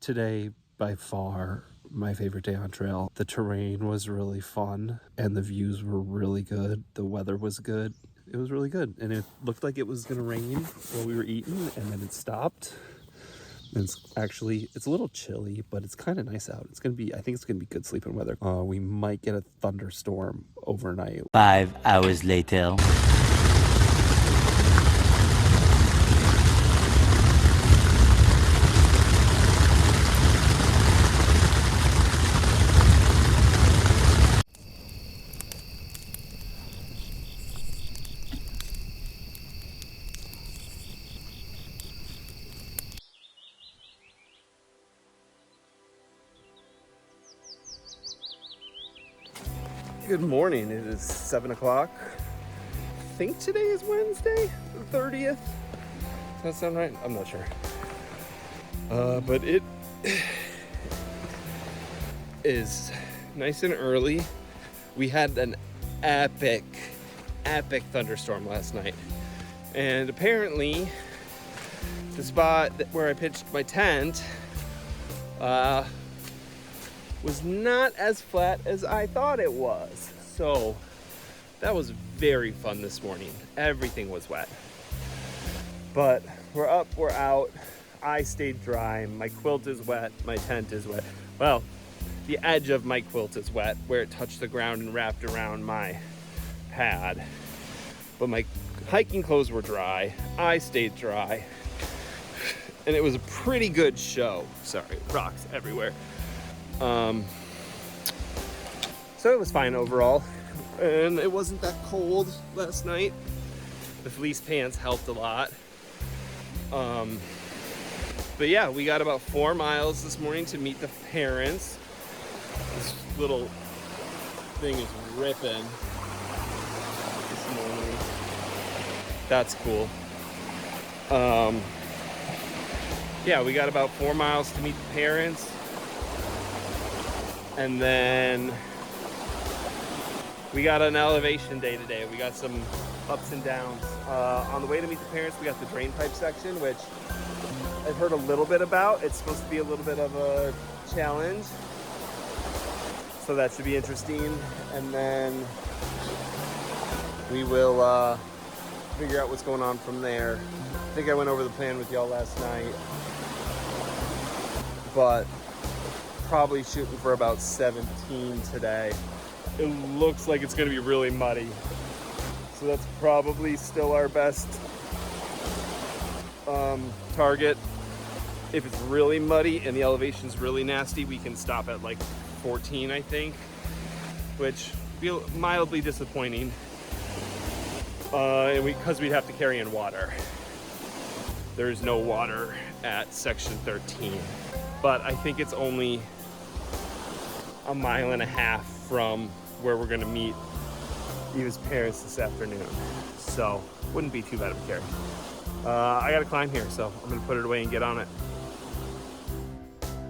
Today, by far, my favorite day on trail. The terrain was really fun and the views were really good. The weather was good. It was really good. And it looked like it was gonna rain while we were eating, and then it stopped. And it's a little chilly, but it's kind of nice out. I think it's gonna be good sleeping weather. We might get a thunderstorm overnight. 5 hours later. Good morning. It is 7 o'clock. I think today is Wednesday, the 30th. Does that sound right? I'm not sure. But it is nice and early. We had an epic thunderstorm last night. And apparently, the spot where I pitched my tent was not as flat as I thought it was. So that was very fun this morning. Everything was wet. But we're up, we're out. I stayed dry. My quilt is wet, my tent is wet. Well, the edge of my quilt is wet where it touched the ground and wrapped around my pad. But my hiking clothes were dry. I stayed dry. And it was a pretty good show. Sorry, rocks everywhere. So it was fine overall, and it wasn't that cold last night. The fleece pants helped a lot. But yeah, we got about 4 miles this morning to meet the parents. This little thing is ripping this morning. That's cool. Yeah, we got about 4 miles to meet the parents. And then we got an elevation day today. We got some ups and downs. On the way to meet the parents, we got the drain pipe section, which I've heard a little bit about. It's supposed to be a little bit of a challenge. So that should be interesting. And then we will figure out what's going on from there. I think I went over the plan with y'all last night. But probably shooting for about 17 today. It looks like it's gonna be really muddy. So that's probably still our best target. If it's really muddy and the elevation's really nasty, we can stop at like 14, I think, which feel mildly disappointing. And because we'd have to carry in water. There's no water at section 13, but I think it's only a mile and a half from where we're gonna meet Eva's parents this afternoon. So wouldn't be too bad of a carry. I gotta climb here, so I'm gonna put it away and get on it.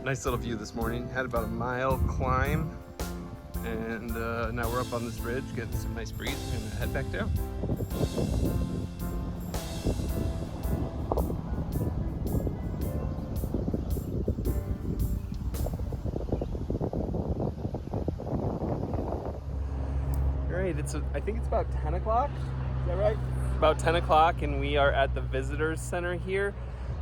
Nice little view this morning. Had about a mile climb, and now we're up on this ridge, getting some nice breeze. We're gonna head back down. I think it's about 10 o'clock, is that right? About 10 o'clock, and we are at the Visitors Center here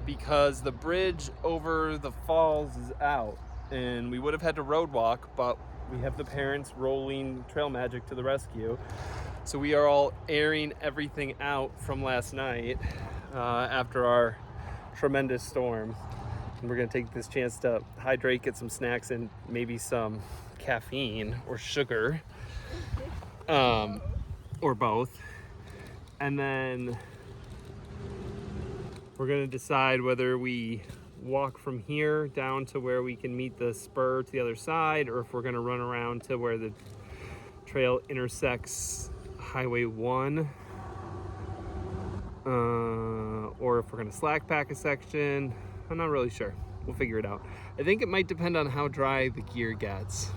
because the bridge over the falls is out, and we would have had to road walk, but we have the parents rolling trail magic to the rescue. So we are all airing everything out from last night after our tremendous storm. And we're gonna take this chance to hydrate, get some snacks, and maybe some caffeine or sugar. Or both. And then we're gonna decide whether we walk from here down to where we can meet the spur to the other side, or if we're gonna run around to where the trail intersects Highway 1, or if we're gonna slack pack a section. I'm not really sure. We'll figure it out. I think it might depend on how dry the gear gets.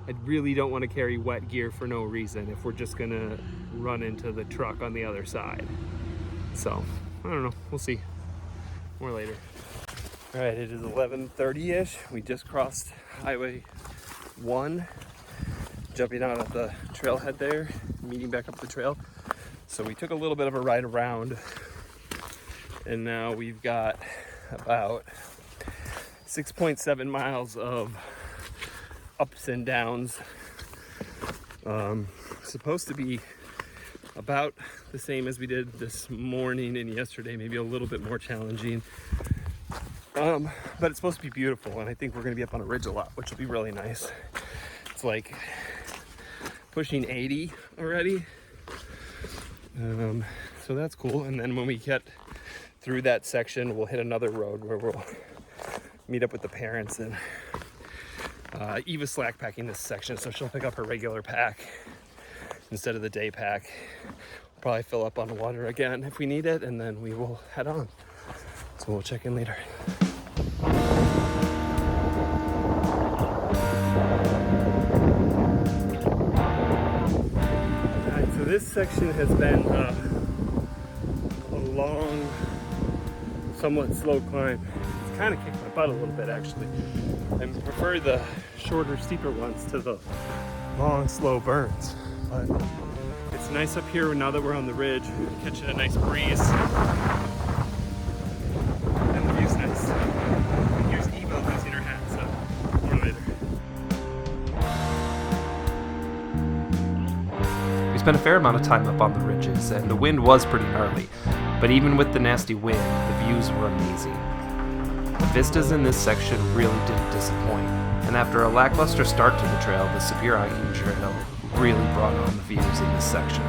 I really don't want to carry wet gear for no reason if we're just gonna run into the truck on the other side. So, I don't know, we'll see. More later. All right, it is 11:30-ish. We just crossed Highway 1, jumping out of the trailhead there, meeting back up the trail. So we took a little bit of a ride around, and now we've got about 6.7 miles of ups and downs. Supposed to be about the same as we did this morning and yesterday, maybe a little bit more challenging. But it's supposed to be beautiful, and I think we're gonna be up on a ridge a lot, which will be really nice. It's like pushing 80 already. So that's cool. And then when we get through that section, we'll hit another road where we'll meet up with the parents, and Eva's slack packing this section, so she'll pick up her regular pack instead of the day pack. We'll probably fill up on water again if we need it, and then we will head on. So we'll check in later. Alright, so this section has been a long, somewhat slow climb. It's kind of kicked my butt a little bit, actually. I prefer the shorter, steeper ones to the long, slow burns. But it's nice up here now that we're on the ridge, catching a nice breeze. And the view's nice. Here's Eva losing her hat, so more later. We spent a fair amount of time up on the ridges, and the wind was pretty gnarly. But even with the nasty wind, the views were amazing. The vistas in this section really didn't disappoint, and after a lackluster start to the trail, the severe hiking trail really brought on the views in this section.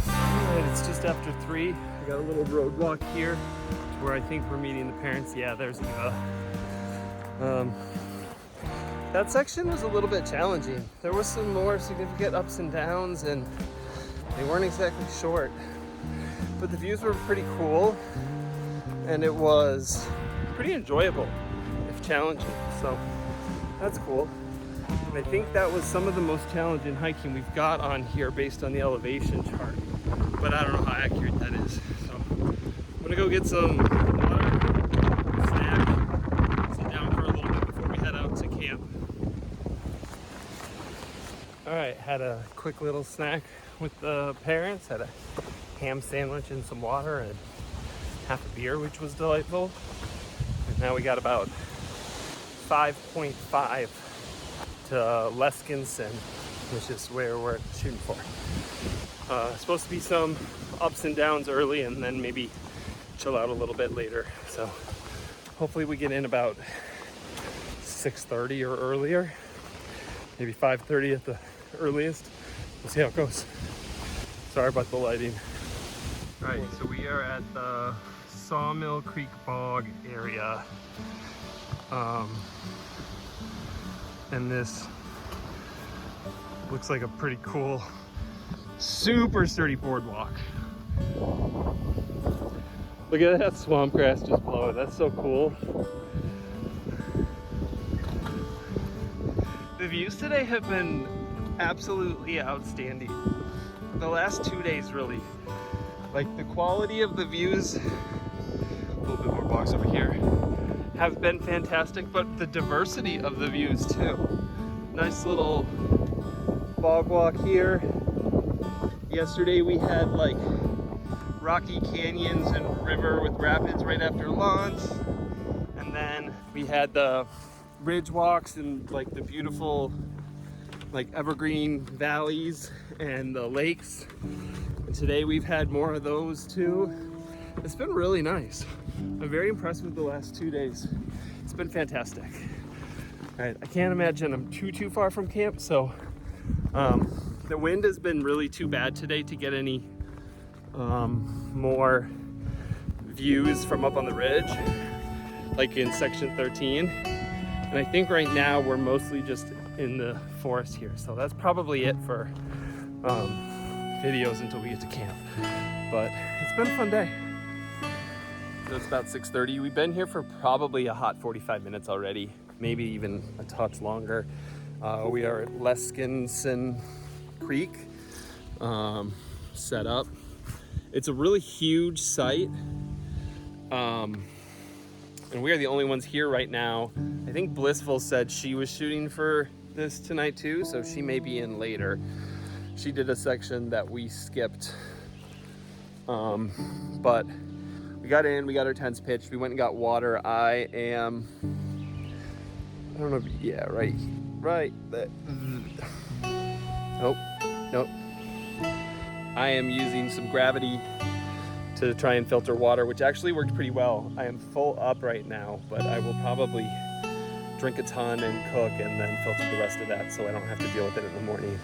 Alright, it's just after 3. I got a little road walk here to where I think we're meeting the parents. Yeah, there's Eva. That section was a little bit challenging. There was some more significant ups and downs, and they weren't exactly short. But the views were pretty cool, and it was pretty enjoyable, if challenging. So that's cool. And I think that was some of the most challenging hiking we've got on here based on the elevation chart. But I don't know how accurate that is. So I'm gonna go get some water, snack, sit down for a little bit before we head out to camp. All right, had a quick little snack with the parents, had a ham sandwich and some water and half a beer, which was delightful. And now we got about 5.5 to Leskinen, which is where we're shooting for. Supposed to be some ups and downs early, and then maybe chill out a little bit later. So hopefully we get in about 6:30 or earlier, maybe 5:30 at the earliest. We'll see how it goes. Sorry about the lighting. All right, so we are at the Sawmill Creek Bog area. And this looks like a pretty cool, super sturdy boardwalk. Look at that swamp grass just blowing. That's so cool. The views today have been absolutely outstanding. The last 2 days, really. Like, the quality of the views, a little bit more box over here, have been fantastic, but the diversity of the views too. Nice little bog walk here. Yesterday we had like rocky canyons and river with rapids right after lunch. And then we had the ridge walks and like the beautiful like evergreen valleys and the lakes. And today we've had more of those too. It's been really nice. I'm very impressed with the last 2 days. It's been fantastic. All right, I can't imagine I'm too far from camp, so the wind has been really too bad today to get any more views from up on the ridge, like in section 13. And I think right now we're mostly just in the forest here. So that's probably it for videos until we get to camp. But it's been a fun day. So it's about 6:30. We've been here for probably a hot 45 minutes already, maybe even a touch longer. We are at Leskinen Creek, set up. It's a really huge site, and we are the only ones here right now. I think Blissful said she was shooting for this tonight too, so she may be in later. She did a section that we skipped, but we got in, we got our tents pitched, we went and got water. I don't know, yeah, right. Nope. I am using some gravity to try and filter water, which actually worked pretty well. I am full up right now, but I will probably drink a ton and cook and then filter the rest of that so I don't have to deal with it in the morning.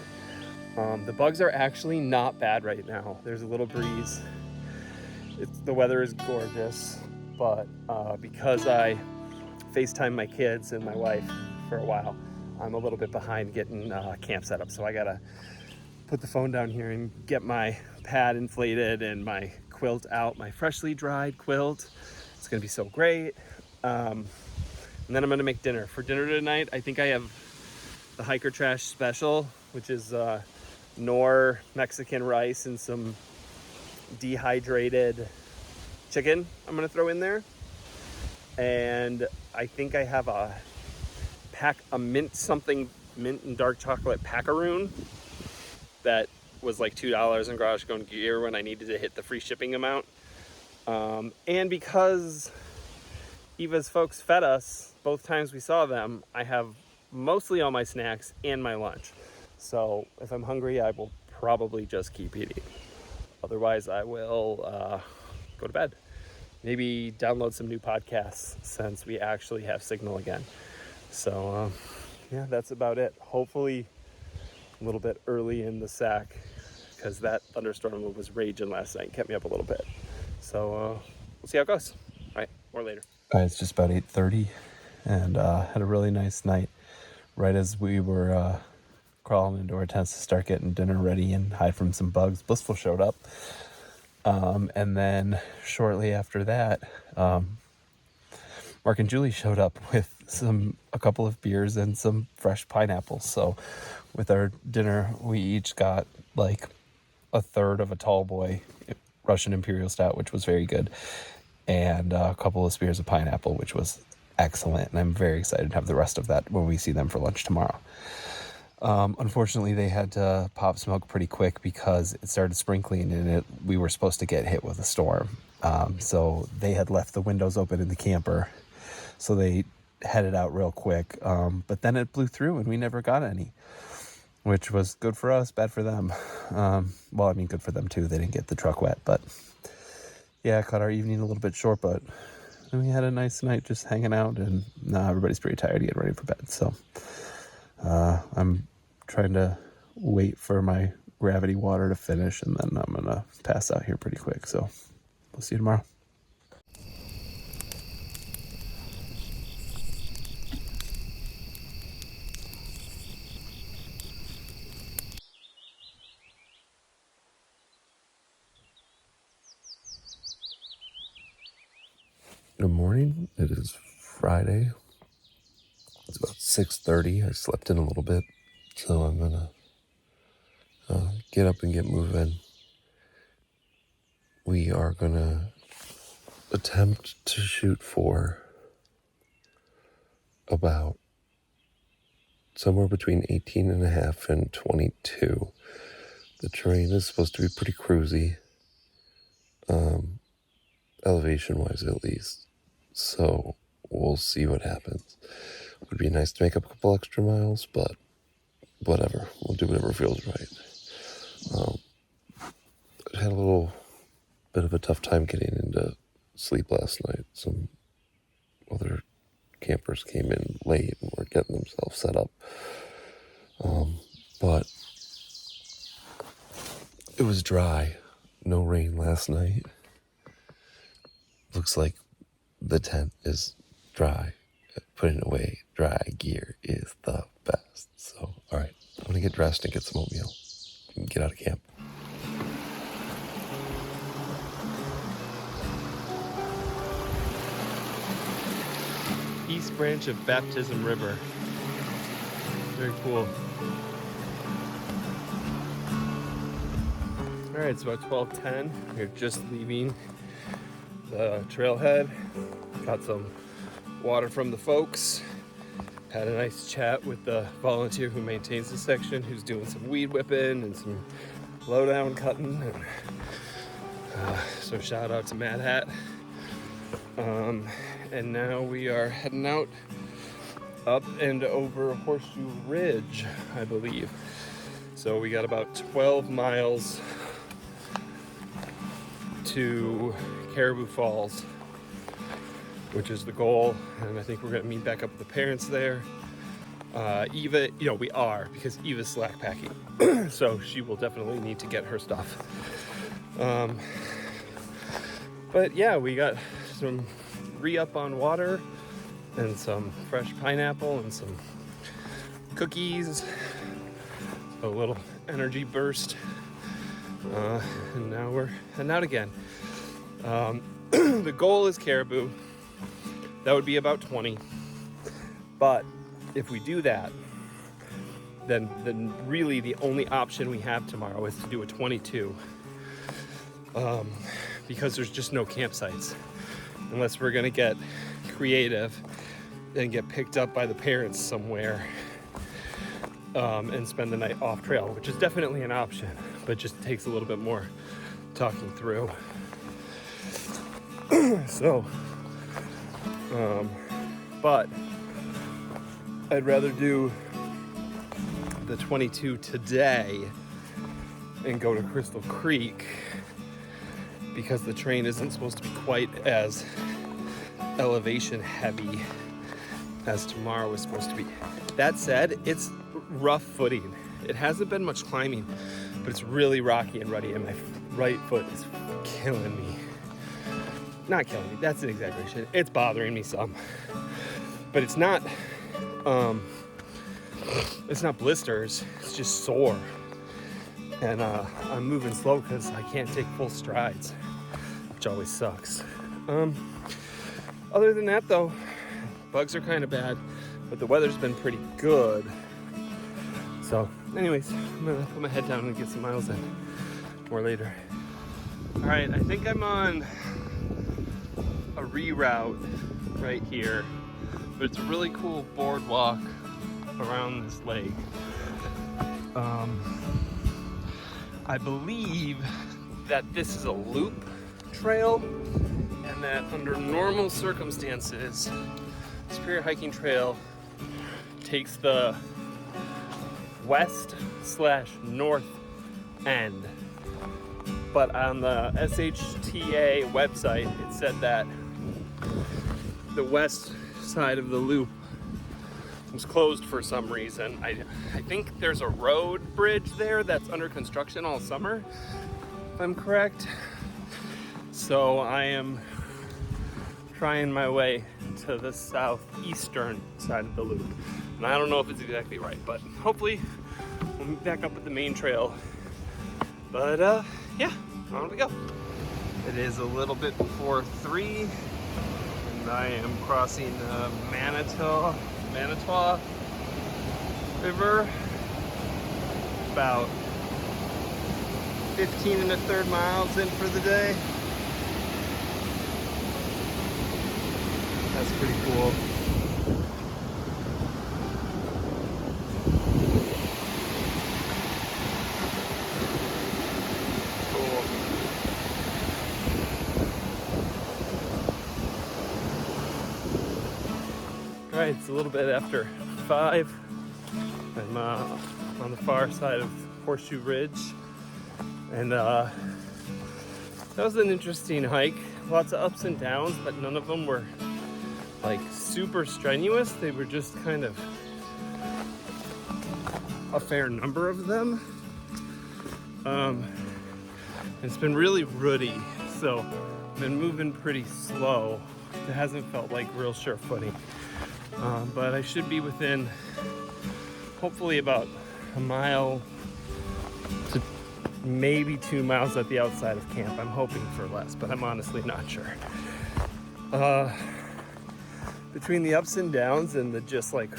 The bugs are actually not bad right now. There's a little breeze. The weather is gorgeous, but because I FaceTime my kids and my wife for a while, I'm a little bit behind getting camp set up. So I gotta put the phone down here and get my pad inflated and my quilt out, my freshly dried quilt. It's gonna be so great. And then I'm gonna make dinner. For dinner tonight, I think I have the Hiker Trash Special, which is Knorr Mexican rice and some dehydrated chicken I'm gonna throw in there. And I think I have a mint and dark chocolate packaroon that was like $2 in Garage Going Gear when I needed to hit the free shipping amount. And because Eva's folks fed us both times we saw them, I have mostly all my snacks and my lunch. So if I'm hungry, I will probably just keep eating. Otherwise, I will go to bed. Maybe download some new podcasts since we actually have signal again. So yeah, that's about it. Hopefully a little bit early in the sack because that thunderstorm was raging last night and kept me up a little bit. So we'll see how it goes. All right, more later. All right, it's just about 8:30 and had a really nice night. Right as we were crawling into our tents to start getting dinner ready and hide from some bugs, Blissful showed up. And then shortly after that, Mark and Julie showed up with a couple of beers and some fresh pineapples. So with our dinner, we each got like a third of a tall boy Russian Imperial Stout, which was very good, and a couple of spears of pineapple, which was excellent. And I'm very excited to have the rest of that when we see them for lunch tomorrow. Unfortunately, they had to pop smoke pretty quick because it started sprinkling and we were supposed to get hit with a storm. So they had left the windows open in the camper. So they headed out real quick. But then it blew through and we never got any, which was good for us, bad for them. Well, I mean, good for them too. They didn't get the truck wet, but yeah, cut our evening a little bit short, but we had a nice night just hanging out and now everybody's pretty tired to get ready for bed. So I'm trying to wait for my gravity water to finish and then I'm gonna pass out here pretty quick. So we'll see you tomorrow. Good morning. It is Friday. It's about 6:30. I slept in a little bit, so I'm gonna get up and get moving. We are gonna attempt to shoot for about somewhere between 18.5 and 22. The terrain is supposed to be pretty cruisy, elevation-wise at least. So we'll see what happens. It would be nice to make up a couple extra miles, but whatever. We'll do whatever feels right. I had a little bit of a tough time getting into sleep last night. Some other campers came in late and were getting themselves set up. But it was dry. No rain last night. Looks like the tent is dry. Putting away dry gear is the best. So, all right, I'm gonna get dressed and get some oatmeal and get out of camp. East Branch of Baptism River. Very cool. All right, it's about 12:10. We're just leaving the trailhead. Got some water from the folks. Had a nice chat with the volunteer who maintains the section, who's doing some weed whipping and some lowdown cutting. And, so shout out to Mad Hat. And now we are heading out up and over Horseshoe Ridge, I believe. So we got about 12 miles to Caribou Falls, which is the goal. And I think we're gonna meet back up with the parents there. Eva, we are, because Eva's slack packing. So she will definitely need to get her stuff. But yeah, we got some re-up on water and some fresh pineapple and some cookies, a little energy burst, and now we're heading out again. The goal is Caribou. That would be about 20, but if we do that, then really the only option we have tomorrow is to do a 22, because there's just no campsites, unless we're gonna get creative and get picked up by the parents somewhere, and spend the night off trail, which is definitely an option, but just takes a little bit more talking through. So, but I'd rather do the 22 today and go to Crystal Creek, because the train isn't supposed to be quite as elevation heavy as tomorrow is supposed to be. That said, it's rough footing. It hasn't been much climbing, but it's really rocky and ruddy, and my right foot is killing me. Not killing me, that's an exaggeration. It's bothering me some, but it's not blisters, it's just sore. And I'm moving slow because I can't take full strides, which always sucks. Other than that though, bugs are kind of bad, but the weather's been pretty good. So anyways, I'm gonna put my head down and get some miles in. More later. All right, I think I'm on a reroute right here, but it's a really cool boardwalk around this lake. I believe that this is a loop trail, and that under normal circumstances, Superior Hiking Trail takes the west/north end. But on the SHTA website, it said that the west side of the loop was closed for some reason. I think there's a road bridge there that's under construction all summer, if I'm correct. So I am trying my way to the southeastern side of the loop. And I don't know if it's exactly right, but hopefully we'll meet back up with the main trail. But yeah, on we go. It is a little bit before 3, and I am crossing the Manitoba River, about 15 1/3 miles in for the day. That's pretty cool. All right, it's a little bit after 5. I'm on the far side of Horseshoe Ridge, and that was an interesting hike. Lots of ups and downs, but none of them were like super strenuous. They were just kind of a fair number of them. It's been really ruddy, so I've been moving pretty slow. It hasn't felt like real sure footing. But I should be within hopefully about a mile to maybe 2 miles at the outside of camp. I'm hoping for less, but I'm honestly not sure. Between the ups and downs and the just like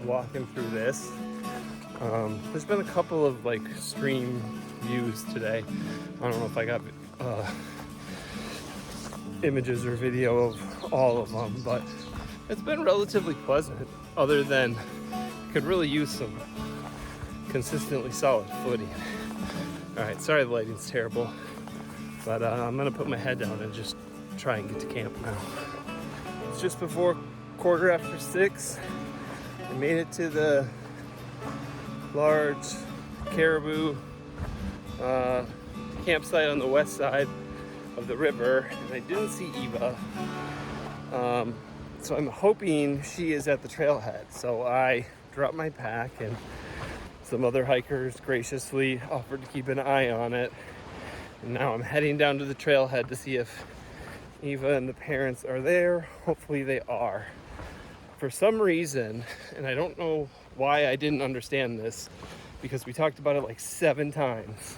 walking through this, There's been a couple of like stream views today. I don't know if I got images or video of all of them, but it's been relatively pleasant, other than could really use some consistently solid footing. All right, sorry the lighting's terrible, but I'm gonna put my head down and just try and get to camp now. It's just before 6:15. I made it to the large Caribou campsite on the west side of the river, and I didn't see Eva. So I'm hoping she is at the trailhead. So I dropped my pack, and some other hikers graciously offered to keep an eye on it. And now I'm heading down to the trailhead to see if Eva and the parents are there. Hopefully they are. For some reason, and I don't know why I didn't understand this, because we talked about it like 7 times.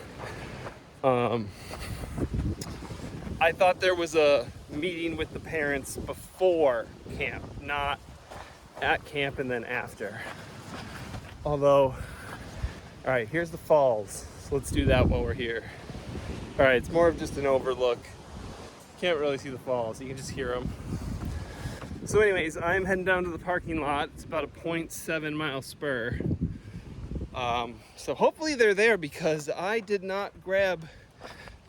I thought there was a meeting with the parents before camp, not at camp and then after. Although, all right, here's the falls. So let's do that while we're here. All right, it's more of just an overlook. Can't really see the falls, you can just hear them. So anyways, I'm heading down to the parking lot. It's about a 0.7 mile spur. So hopefully they're there, because I did not grab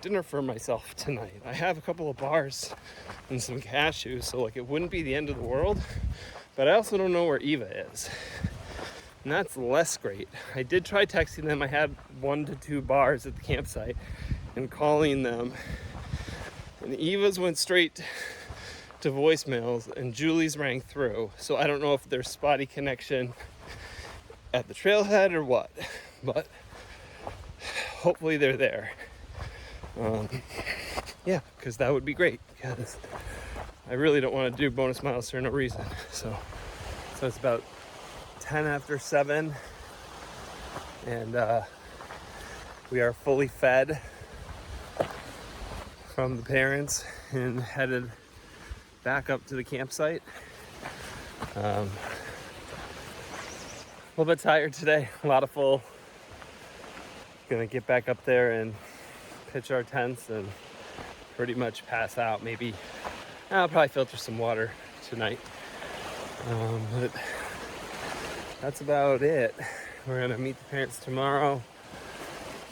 dinner for myself tonight. I have a couple of bars and some cashews, so like it wouldn't be the end of the world, but I also don't know where Eva is. And that's less great. I did try texting them. I had 1 to 2 bars at the campsite and calling them, and Eva's went straight to voicemails and Julie's rang through. So I don't know if there's spotty connection at the trailhead or what, but hopefully they're there. Yeah, because that would be great, because I really don't want to do bonus miles for no reason. So it's about 10 after 7, and we are fully fed from the parents and headed back up to the campsite. A little bit tired today, a lot of full. Gonna get back up there and pitch our tents and pretty much pass out. Maybe I'll probably filter some water tonight, but that's about it. We're gonna meet the parents tomorrow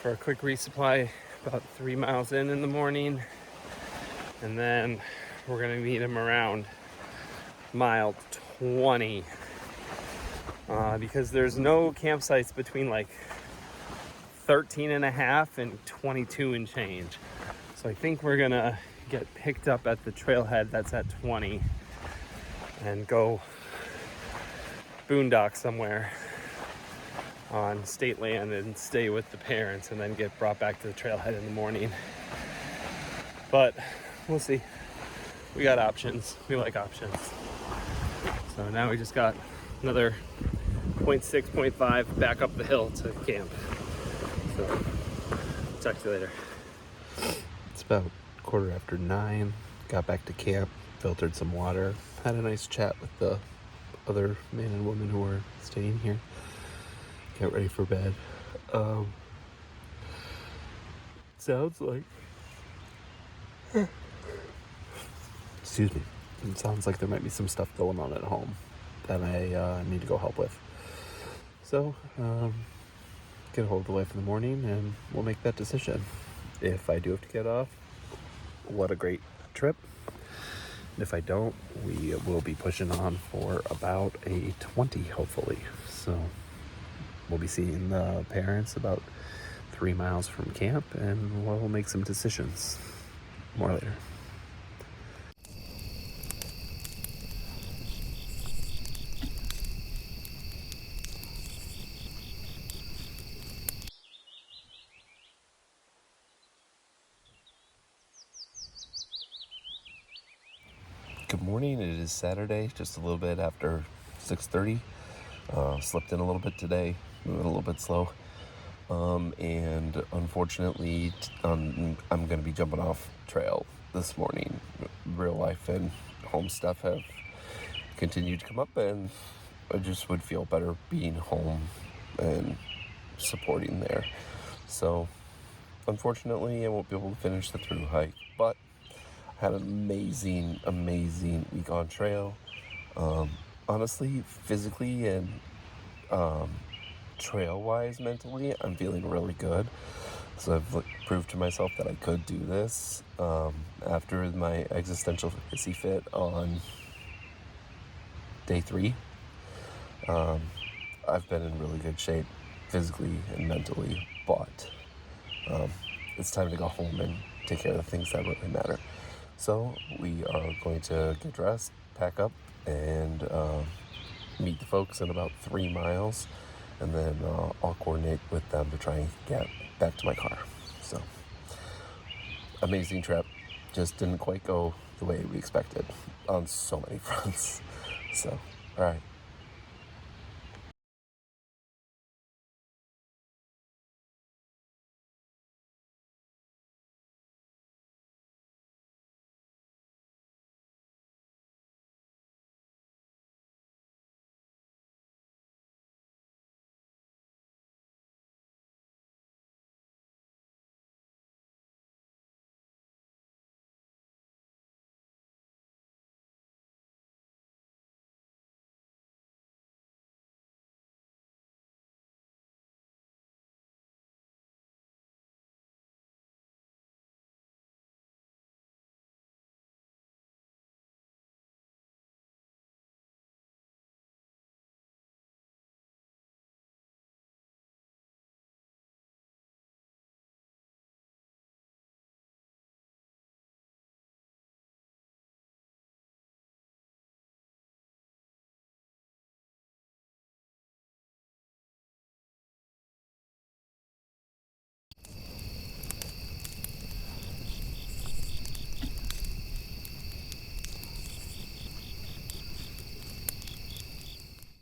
for a quick resupply about 3 miles in the morning, and then we're gonna meet them around mile 20, because there's no campsites between like 13 and a half and 22 and change. So I think we're gonna get picked up at the trailhead that's at 20 and go boondock somewhere on state land and stay with the parents, and then get brought back to the trailhead in the morning. But we'll see. We got options. We like options. So now we just got another 0.6, 0.5 back up the hill to camp. So, talk to you later. It's about 9:15. Got back to camp, filtered some water, had a nice chat with the other man and woman who were staying here. Get ready for bed. Sounds like... Excuse me. It sounds like there might be some stuff going on at home that I need to go help with. So, get a hold of the wife in the morning and we'll make that decision. If I do have to get off, what a great trip. And if I don't, we will be pushing on for about a 20, hopefully. So we'll be seeing the parents about 3 miles from camp, and we'll make some decisions. More later. Good morning. It is Saturday, just a little bit after 6:30. Slept in a little bit today, moving a little bit slow. And unfortunately, I'm going to be jumping off trail this morning. Real life and home stuff have continued to come up, and I just would feel better being home and supporting there. So unfortunately, I won't be able to finish the Thru hike, but I had an amazing week on trail. Honestly, physically and trail-wise, mentally, I'm feeling really good. So I've proved to myself that I could do this. After my existential hissy fit on day 3, I've been in really good shape physically and mentally, but it's time to go home and take care of the things that really matter. So we are going to get dressed, pack up, and meet the folks in about 3 miles, and then I'll coordinate with them to try and get back to my car. So, amazing trip. Just didn't quite go the way we expected on so many fronts. So, all right.